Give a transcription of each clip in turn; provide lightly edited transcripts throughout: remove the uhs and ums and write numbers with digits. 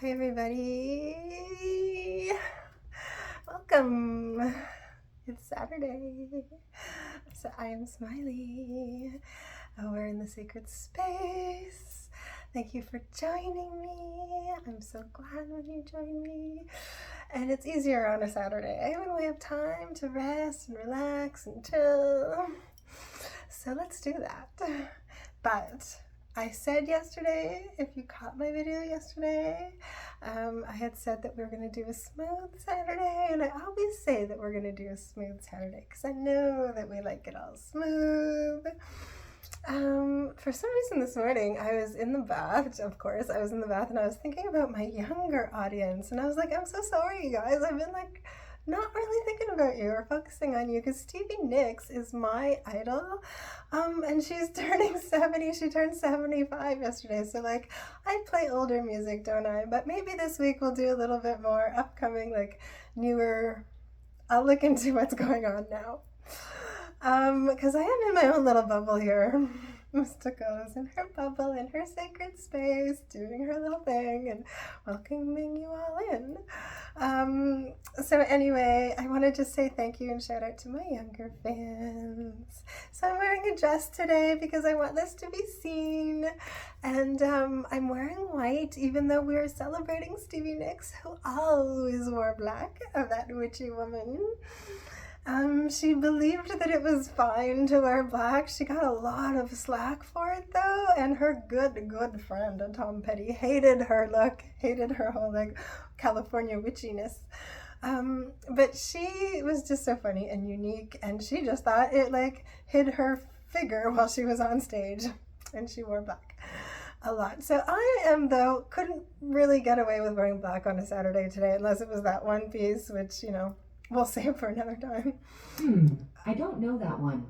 Hi everybody. Welcome. It's Saturday. So I am Smiley. We're in the sacred space. Thank you for joining me. I'm so glad when you join me. And it's easier on a Saturday when we have time to rest and relax and chill. So let's do that. But I said yesterday, if you caught my video yesterday, I had said that we were going to do a smooth Saturday, and I always say that we're going to do a smooth Saturday because I know that we like it all smooth. For some reason this morning, I was in the bath, of course, I was in the bath and I was thinking about my younger audience, and I was like, I'm so sorry, you guys. I've been like, not really thinking about you or focusing on you because Stevie Nicks is my idol. And she's turning 70. She turned 75 yesterday. So, like, I play older music, don't I? But maybe this week we'll do a little bit more upcoming, like, newer. I'll look into what's going on now. Because I am in my own little bubble here. Mystico's in her bubble, in her sacred space, doing her little thing and welcoming you all in. So anyway, I want to just say thank you and shout out to my younger fans. So I'm wearing a dress today because I want this to be seen. And I'm wearing white, even though we're celebrating Stevie Nicks, who always wore black, that witchy woman. She believed that it was fine to wear black. She got a lot of slack for it though, and her good friend Tom Petty hated her look, hated her whole like California witchiness. But she was just so funny and unique, and she just thought it like hid her figure while she was on stage, and she wore black a lot. So I am, though, couldn't really get away with wearing black on a Saturday today unless it was that one piece, which, you know, we'll save for another time. I don't know that one.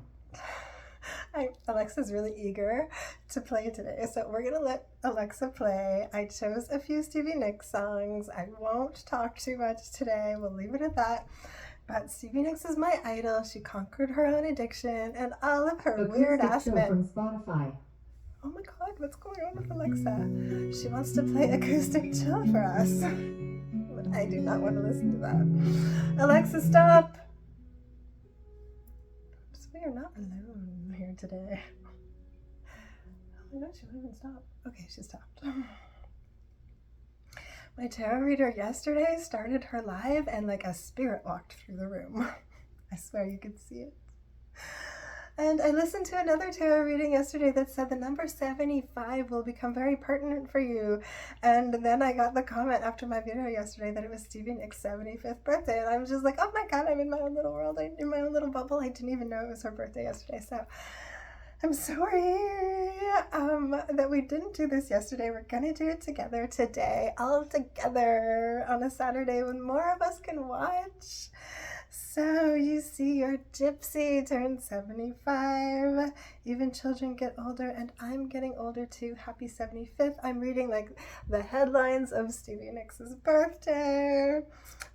Alexa's really eager to play today, so we're going to let Alexa play. I chose a few Stevie Nicks songs. I won't talk too much today. We'll leave it at that. But Stevie Nicks is my idol. She conquered her own addiction and all of her weird-ass men. From Spotify. Oh my god, what's going on with Alexa? She wants to play acoustic chill for us. But I do not want to listen to that. Alexa, stop! So we are not alone here today. Oh my god, she won't even stop. Okay, she stopped. My tarot reader yesterday started her live and like a spirit walked through the room. I swear you could see it. And I listened to another tarot reading yesterday that said the number 75 will become very pertinent for you. And then I got the comment after my video yesterday that it was Stevie Nicks' 75th birthday. And I was just like, oh my god, I'm in my own little world, I'm in my own little bubble. I didn't even know it was her birthday yesterday. So I'm sorry that we didn't do this yesterday. We're going to do it together today, all together on a Saturday when more of us can watch. So you see, your gypsy turned 75. Even children get older, and I'm getting older too. Happy 75th. I'm reading like the headlines of Stevie Nicks' birthday,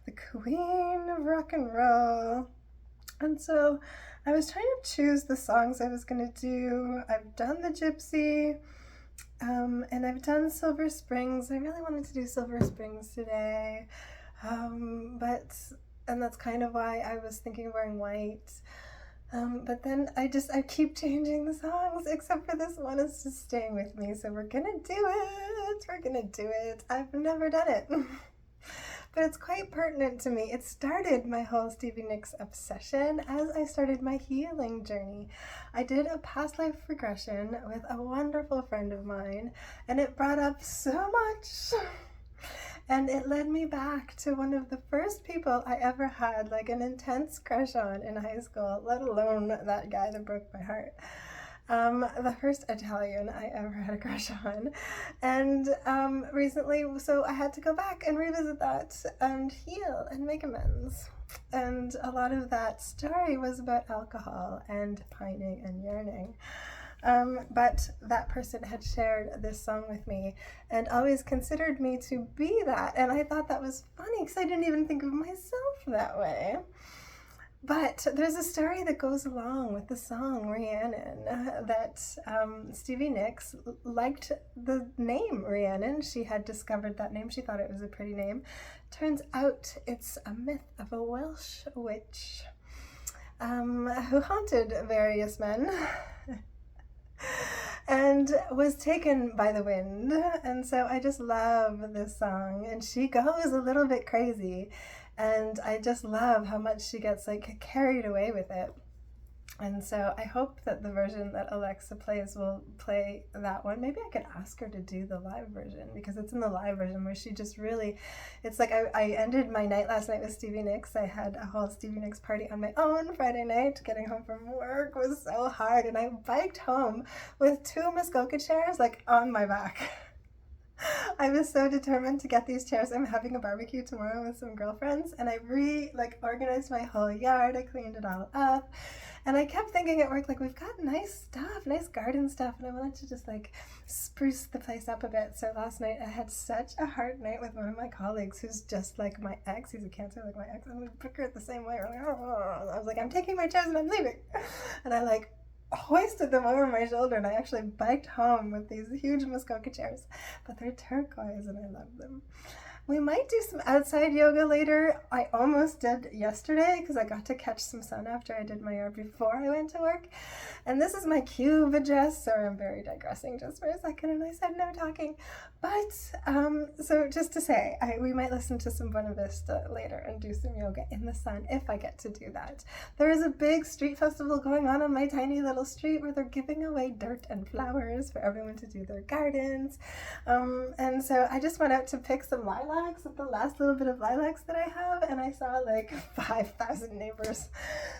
the queen of rock and roll. And so I was trying to choose the songs I was going to do. I've done the gypsy, and I've done Silver Springs. I really wanted to do Silver Springs today, and that's kind of why I was thinking of wearing white. But then I keep changing the songs, except for this one is just staying with me. So we're gonna do it. We're gonna do it. I've never done it. But it's quite pertinent to me. It started my whole Stevie Nicks obsession as I started my healing journey. I did a past life regression with a wonderful friend of mine, and it brought up so much. And it led me back to one of the first people I ever had like an intense crush on in high school, let alone that guy that broke my heart. The first Italian I ever had a crush on. And recently, so I had to go back and revisit that and heal and make amends. And a lot of that story was about alcohol and pining and yearning. But that person had shared this song with me and always considered me to be that. And I thought that was funny because I didn't even think of myself that way. But there's a story that goes along with the song Rhiannon that Stevie Nicks liked the name Rhiannon. She had discovered that name. She thought it was a pretty name. Turns out it's a myth of a Welsh witch who haunted various men and was taken by the wind. And so I just love this song. And she goes a little bit crazy. And I just love how much she gets like carried away with it. And so I hope that the version that Alexa plays will play that one. Maybe I could ask her to do the live version, because it's in the live version where she just really, it's like I ended my night last night with Stevie Nicks. I had a whole Stevie Nicks party on my own Friday night. Getting home from work was so hard. And I biked home with 2 Muskoka chairs like on my back. I was so determined to get these chairs. I'm having a barbecue tomorrow with some girlfriends, and I organized my whole yard. I cleaned it all up, and I kept thinking at work, like, we've got nice stuff, nice garden stuff, and I wanted to just like spruce the place up a bit. So last night I had such a hard night with one of my colleagues who's just like my ex. He's a Cancer like my ex, and we pick her it the same way. I was like, I'm taking my chairs and I'm leaving, and I like hoisted them over my shoulder, and I actually biked home with these huge Muskoka chairs, but they're turquoise and I love them. We might do some outside yoga later. I almost did yesterday because I got to catch some sun after I did my yard before I went to work. And this is my cube address. Sorry, I'm very digressing just for a second, and I said no talking. But, so just to say, we might listen to some Buena Vista later and do some yoga in the sun if I get to do that. There is a big street festival going on my tiny little street where they're giving away dirt and flowers for everyone to do their gardens. And so I just went out to pick some lilacs, the last little bit of lilacs that I have, and I saw like 5,000 neighbors.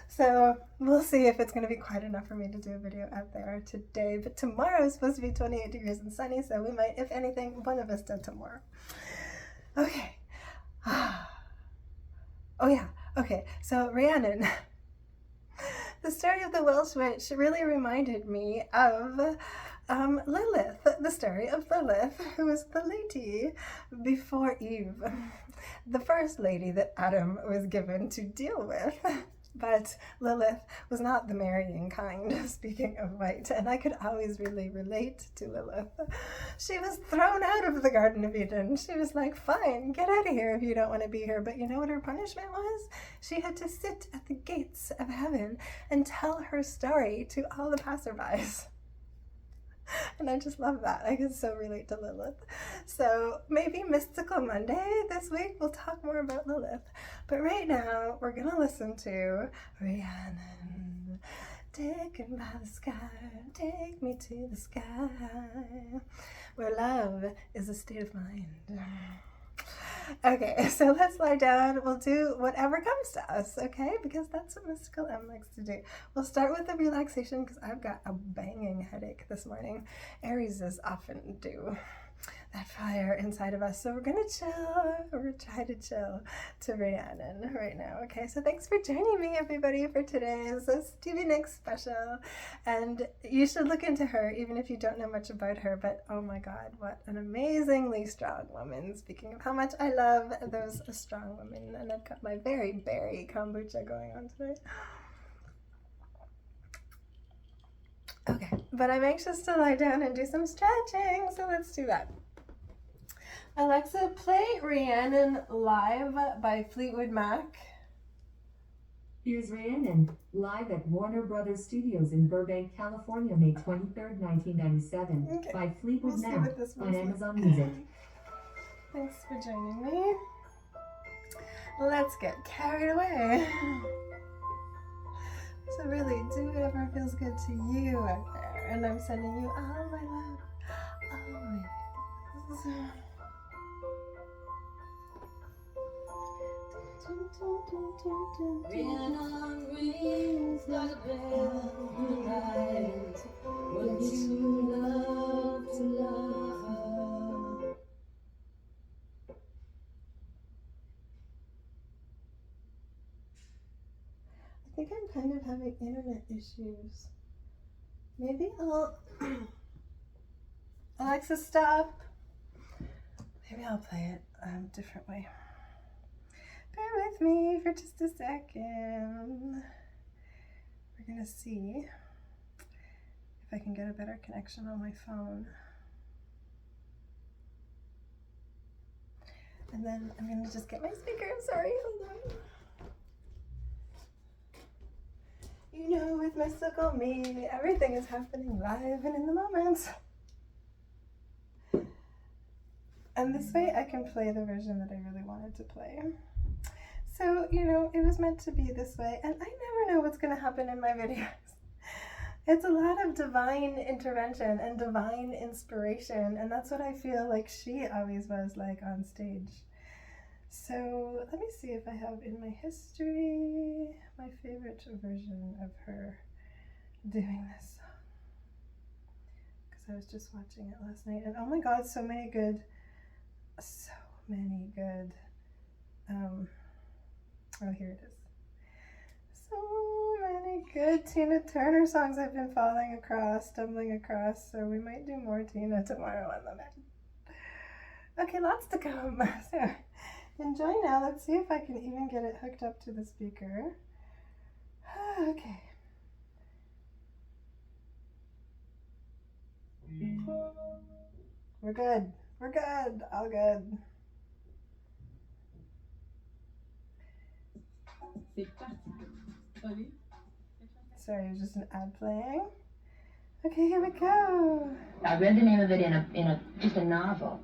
So we'll see if it's going to be quite enough for me to do a video out there today. But tomorrow is supposed to be 28 degrees and sunny, so we might, if anything, Buena Vista tomorrow. Okay. Oh yeah. Okay. So Rhiannon. The story of the Welsh witch really reminded me of Lilith, the story of Lilith, who was the lady before Eve, the first lady that Adam was given to deal with. But Lilith was not the marrying kind, speaking of white, and I could always really relate to Lilith. She was thrown out of the Garden of Eden. She was like, fine, get out of here if you don't want to be here. But you know what her punishment was? She had to sit at the gates of heaven and tell her story to all the passerbys. And I just love that. I can so relate to Lilith. So maybe Mystical Monday this week we'll talk more about Lilith. But right now we're going to listen to Rhiannon. Taken by the sky, take me to the sky, where love is a state of mind. Okay, so let's lie down. We'll do whatever comes to us, okay? Because that's what Mystical M likes to do. We'll start with the relaxation because I've got a banging headache this morning. Aries often do. That fire inside of us. So we're gonna chill. We're gonna try to chill to Rhiannon right now. Okay, so thanks for joining me, everybody, for today's Stevie Nicks special. And you should look into her, even if you don't know much about her. But oh my God, what an amazingly strong woman. Speaking of how much I love those strong women, and I've got my very berry kombucha going on today. Okay, but I'm anxious to lie down and do some stretching, so let's do that. Alexa, play Rhiannon Live by Fleetwood Mac. Here's Rhiannon, live at Warner Brothers Studios in Burbank, California, May 23rd, 1997, Okay. by Fleetwood We'll Mac on Amazon Music. Thanks for joining me. Let's get carried away. So really, do whatever feels good to you out there. And I'm sending you all my love, always. Rhiannon rings like a bell in the night. Wouldn't you love to love her? I think I'm kind of having internet issues. Maybe I'll... Alexa, stop. Maybe I'll play it a different way. Bear with me for just a second. We're gonna see if I can get a better connection on my phone. And then I'm gonna just get my speaker. I'm sorry, hold on. You know, with Mystical Me, everything is happening live and in the moment. And this way I can play the version that I really wanted to play. So, you know, it was meant to be this way, and I never know what's gonna happen in my videos. It's a lot of divine intervention and divine inspiration, and that's what I feel like she always was like on stage. So let me see if I have in my history my favorite version of her doing this song. Because I was just watching it last night, and oh my god, so many good, oh, here it is. So many good Tina Turner songs I've been stumbling across, so we might do more Tina tomorrow on the net. Okay, lots to come. So enjoy now. Let's see if I can even get it hooked up to the speaker. Okay. We're good. We're good. All good. Sorry, it was just an ad playing. Okay, here we go. I read the name of it in a just a novel.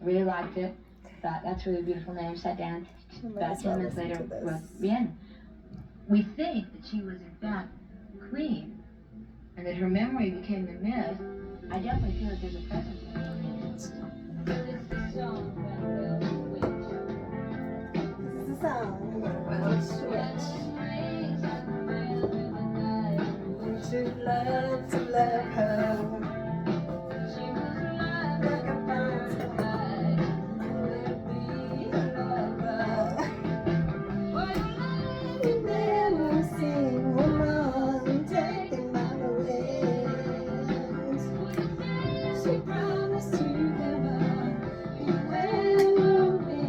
I really liked it. Thought that's a really beautiful name. Sat down. About 10 minutes later, wrote Vienna. We think that she was in fact queen, and that her memory became the myth. I definitely feel that there's a presence in it. This is the song about switch. To love her. Like a butterfly, will be a lover. You never seen woman taking my wings. She promised to never be where you've been.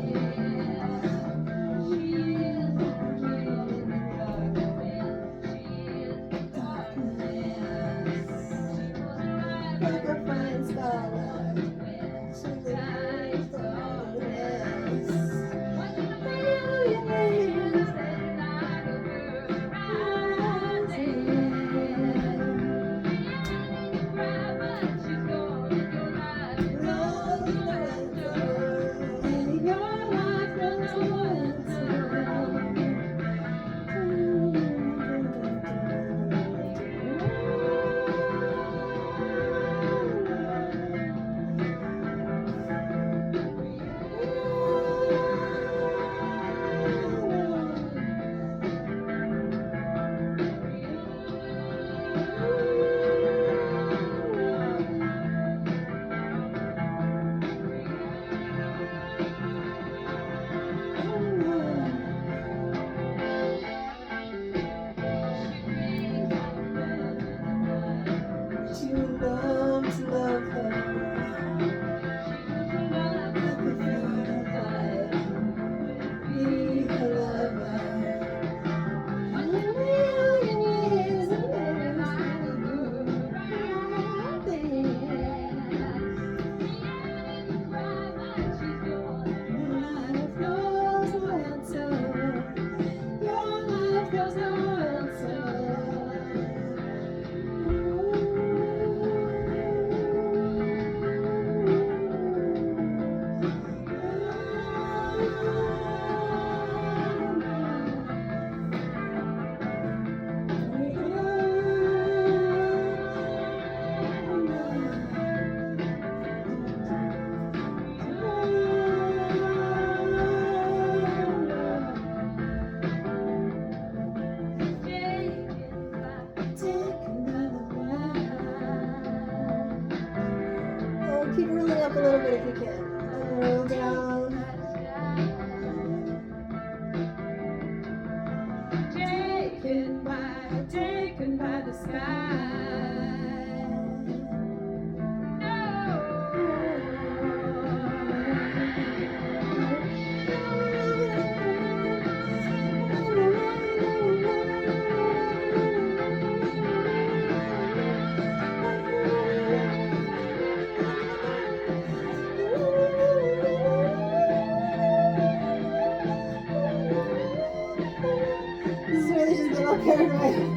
carried away.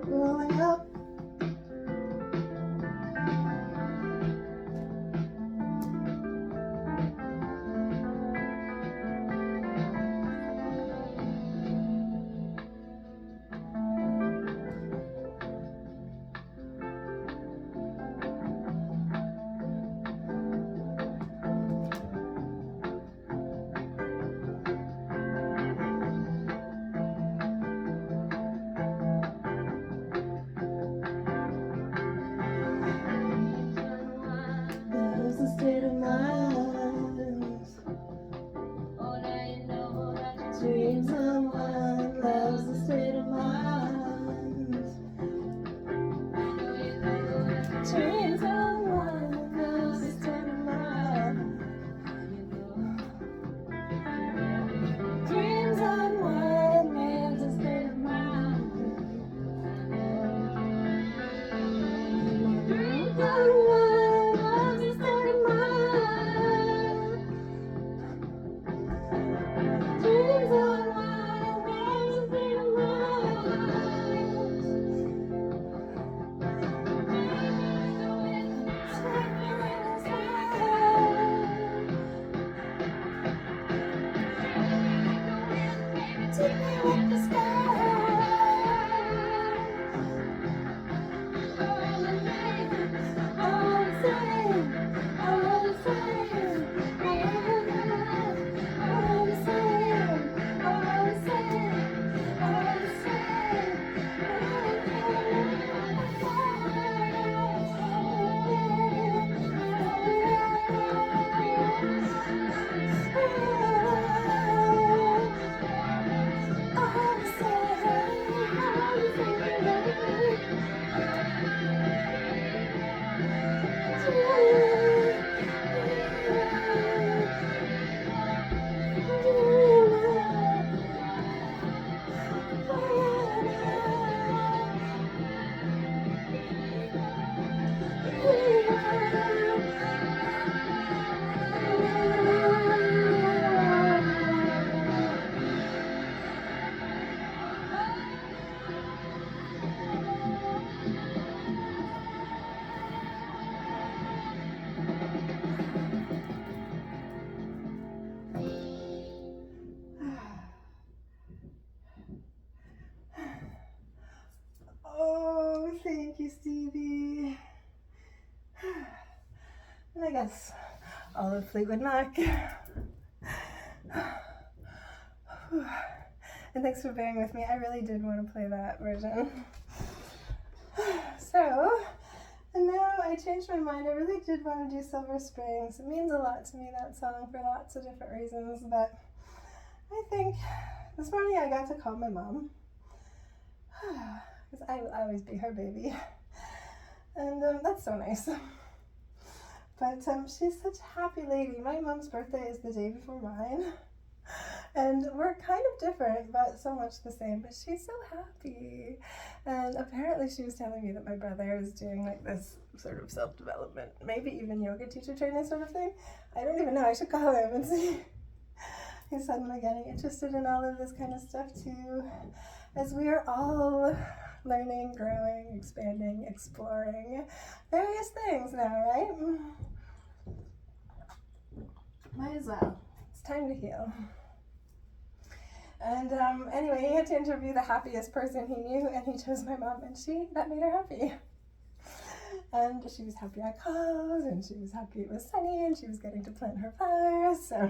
Rolling up. Love's a state of mind. Dreams unwind. Love's a state of mind. Dreams unwind. Love's a state of mind. Dreams unwind. Love's a state of mind. Dreams unwind. Love's a state of mind. Dreams unwind. Love's a state of mind. Take me with the sky. Oh, thank you, Stevie. And I guess all of Fleetwood Mac. And thanks for bearing with me. I really did want to play that version. So, and now I changed my mind. I really did want to do Silver Springs. It means a lot to me, that song, for lots of different reasons. But I think this morning I got to call my mom. Because I will always be her baby. And that's so nice. But she's such a happy lady. My mom's birthday is the day before mine. And we're kind of different, but so much the same. But she's so happy. And apparently she was telling me that my brother is doing like this sort of self-development, maybe even yoga teacher training sort of thing. I don't even know. I should call him and see. He's suddenly getting interested in all of this kind of stuff too. As we are all learning, growing, expanding, exploring various things now, right? Might as well. It's time to heal. And anyway, he had to interview the happiest person he knew, and he chose my mom, and that made her happy. And she was happy I called, and she was happy it was sunny, and she was getting to plant her flowers. So,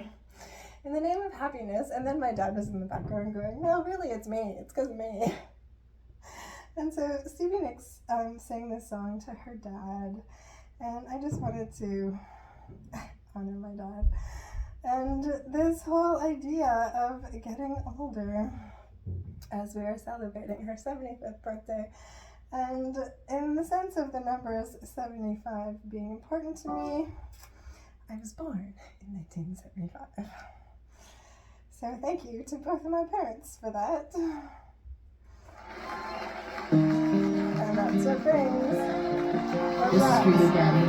in the name of happiness, and then my dad was in the background going, no, really, it's me. It's because of me. And so Stevie Nicks sang this song to her dad, and I just wanted to honor my dad. And this whole idea of getting older as we are celebrating her 75th birthday. And in the sense of the numbers 75 being important to me, I was born in 1975. So thank you to both of my parents for that. And that's what brings a This is for you, Daddy.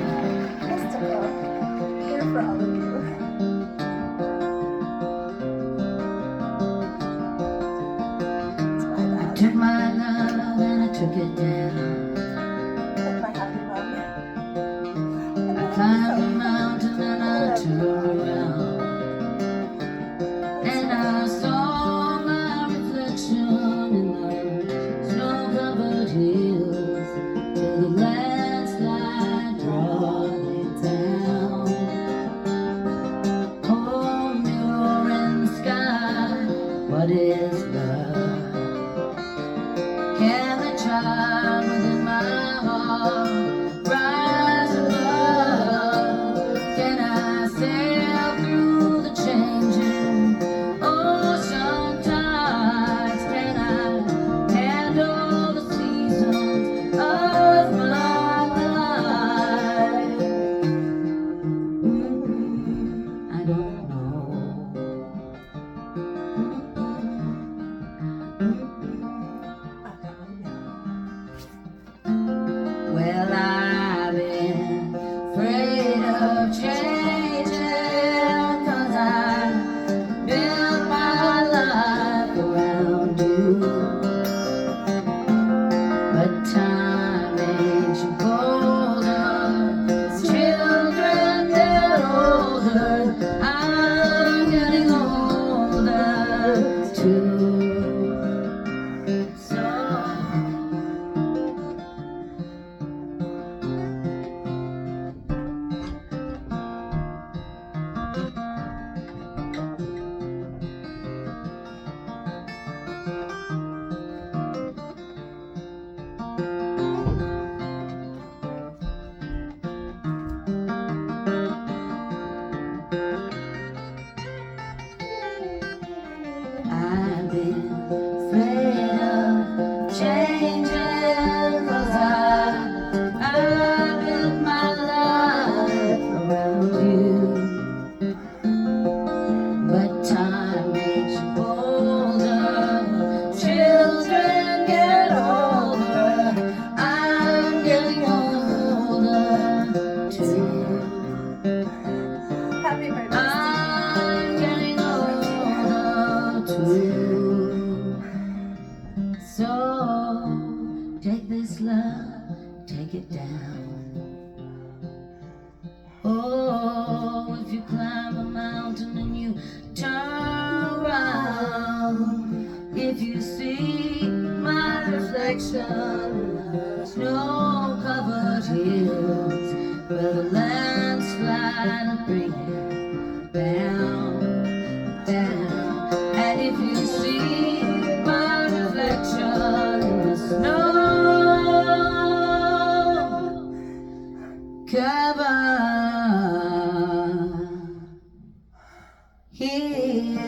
mystical here for all of you. It's my dad. Took my love and I took it down. That's my happy mom. I climbed the mountain and I turned around. And I saw my reflection in the snow-covered hills till the landslide brought me down. Oh, mirror in the sky, what is love? Can the child within my heart rise above? Can I sail through the changing ocean tides? Can I handle the seasons of my life? I don't know. Well, I've been afraid of changing, 'cause I built my life around you. But time makes you bolder, children get older, I'm getting older too. So I've been afraid of changing, 'cause I built my life around you. But time makes you bolder, children get older, I'm getting older too. Happy birthday. I'm getting older too. So take this love, take it down. Oh, if you climb a mountain and you turn around, if you see my reflection in the snow-covered hills, where the landslide will bring you down, down. And if you see my reflection in the snow covered hills,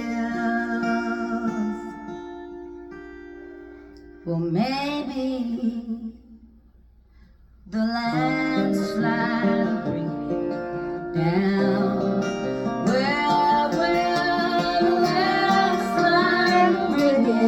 well, maybe the landslide will bring me down. Well, the landslide will bring me down.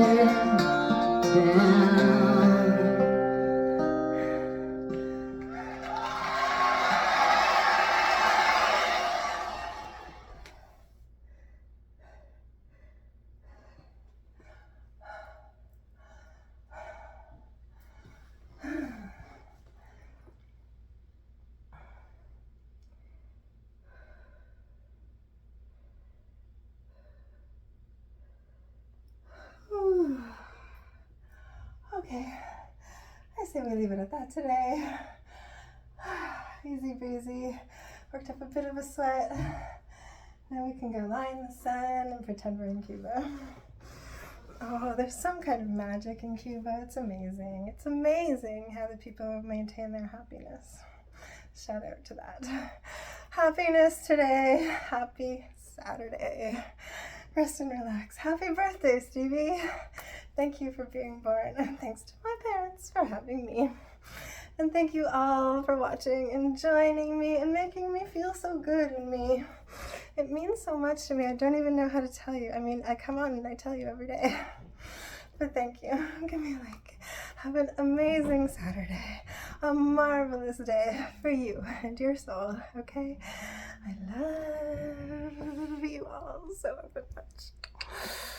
Okay, I say we leave it at that today. Easy breezy. Worked up a bit of a sweat. Now we can go lie in the sun and pretend we're in Cuba. Oh, there's some kind of magic in Cuba. It's amazing. It's amazing how the people maintain their happiness. Shout out to that. Happiness today. Happy Saturday. Rest and relax. Happy birthday, Stevie. Thank you for being born, and thanks to my parents for having me. And thank you all for watching and joining me and making me feel so good in me. It means so much to me. I don't even know how to tell you. I mean, I come on and I tell you every day. But thank you. Give me a like. Have an amazing Saturday. A marvelous day for you and your soul, okay? I love you all so much.